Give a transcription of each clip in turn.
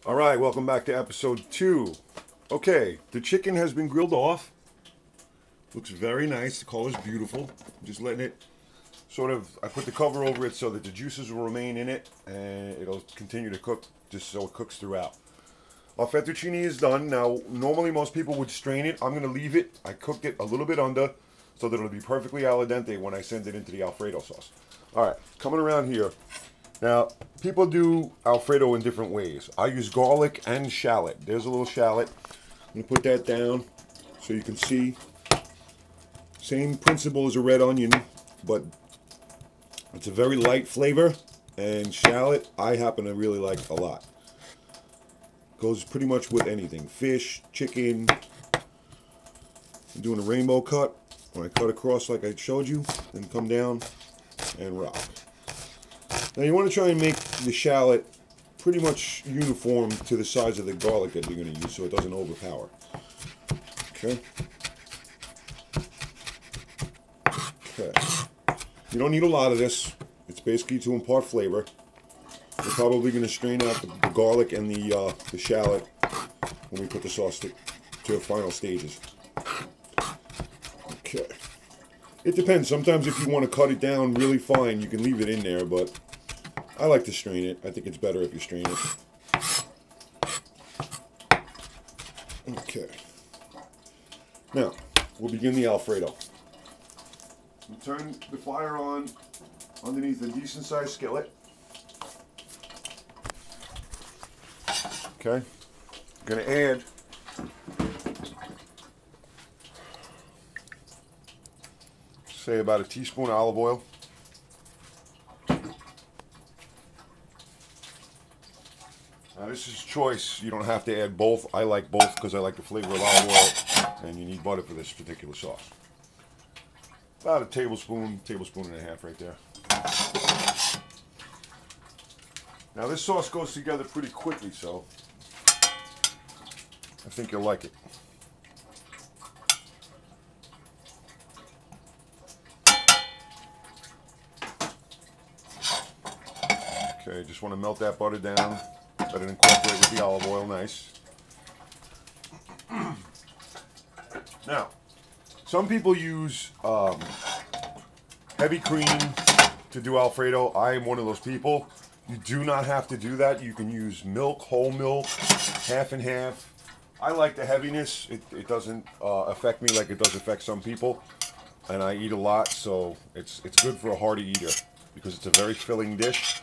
All right, welcome back to episode 2. Okay, the chicken has been grilled off. Looks very nice. The color's beautiful. I'm just letting it I put the cover over it so that the juices will remain in it and it'll continue to cook just so it cooks throughout. Our fettuccine is done. Now, normally most people would strain it. I'm going to leave it. I cooked it a little bit under so that it'll be perfectly al dente when I send it into the Alfredo sauce. All right, coming around here. Now, people do Alfredo in different ways. I use garlic and shallot. There's a little shallot. I'm going to put that down so you can see. Same principle as a red onion, but it's a very light flavor. And shallot, I happen to really like a lot. Goes pretty much with anything. Fish, chicken. I'm doing a rainbow cut. When I cut across like I showed you, then come down and rock. Now you want to try and make the shallot pretty much uniform to the size of the garlic that you're going to use so it doesn't overpower. Okay. Okay. You don't need a lot of this. It's basically to impart flavor. We're probably going to strain out the garlic and the shallot when we put the sauce to the final stages. Okay. It depends. Sometimes if you want to cut it down really fine, you can leave it in there, but I like to strain it. I think it's better if you strain it. Okay. Now, we'll begin the Alfredo. We'll turn the fire on underneath a decent sized skillet. Okay. I'm going to add say about a teaspoon of olive oil. Now this is choice. You don't have to add both. I like both because I like the flavor of olive oil, and you need butter for this particular sauce. About a tablespoon and a half right there. Now this sauce goes together pretty quickly, so I think you'll like it. Okay, just want to melt that butter down. Let it incorporate with the olive oil, nice. Now, some people use heavy cream to do Alfredo. I am one of those people. You do not have to do that. You can use milk, whole milk, half and half. I like the heaviness. It doesn't affect me like it does affect some people. And I eat a lot, so it's good for a hearty eater because it's a very filling dish.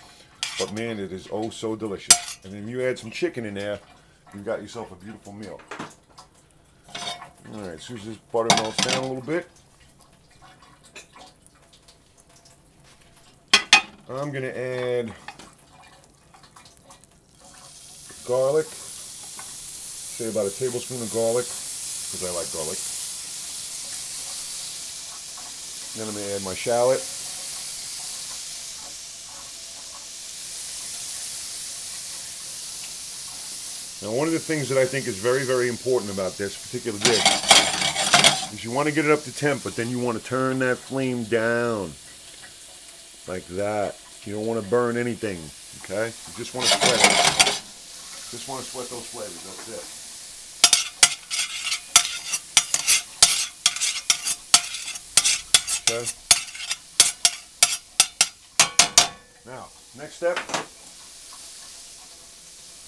But man, it is oh so delicious. And then you add some chicken in there, you've got yourself a beautiful meal. Alright, as soon as this butter melts down a little bit, I'm going to add garlic. Say about a tablespoon of garlic, because I like garlic. Then I'm going to add my shallot. Now, one of the things that I think is very, very important about this particular dish is you want to get it up to temp, but then you want to turn that flame down like that. You don't want to burn anything, okay? You just want to sweat it. Just want to sweat those flavors, that's it. Okay? Now, next step,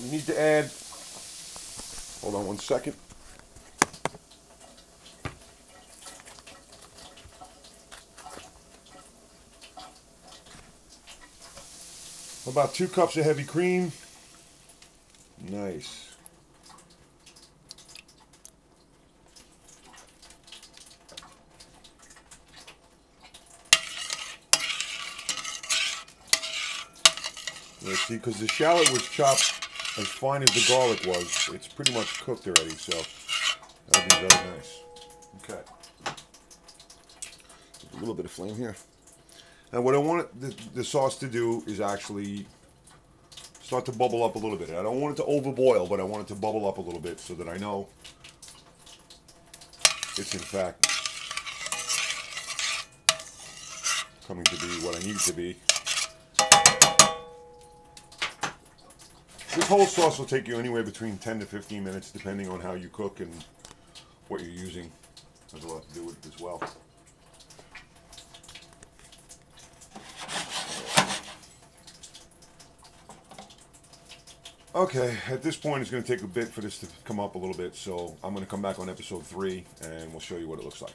we need to add, hold on one second. About 2 cups of heavy cream. Nice. Yeah, see, because the shallot was chopped as fine as the garlic was, it's pretty much cooked already, so that'll be very nice. Okay. A little bit of flame here. Now what I want the sauce to do is actually start to bubble up a little bit. I don't want it to overboil, but I want it to bubble up a little bit so that I know it's in fact coming to be what I need it to be. This whole sauce will take you anywhere between 10 to 15 minutes, depending on how you cook and what you're using. Has a lot to do with it as well. Okay, at this point it's going to take a bit for this to come up a little bit, so I'm going to come back on episode 3 and we'll show you what it looks like.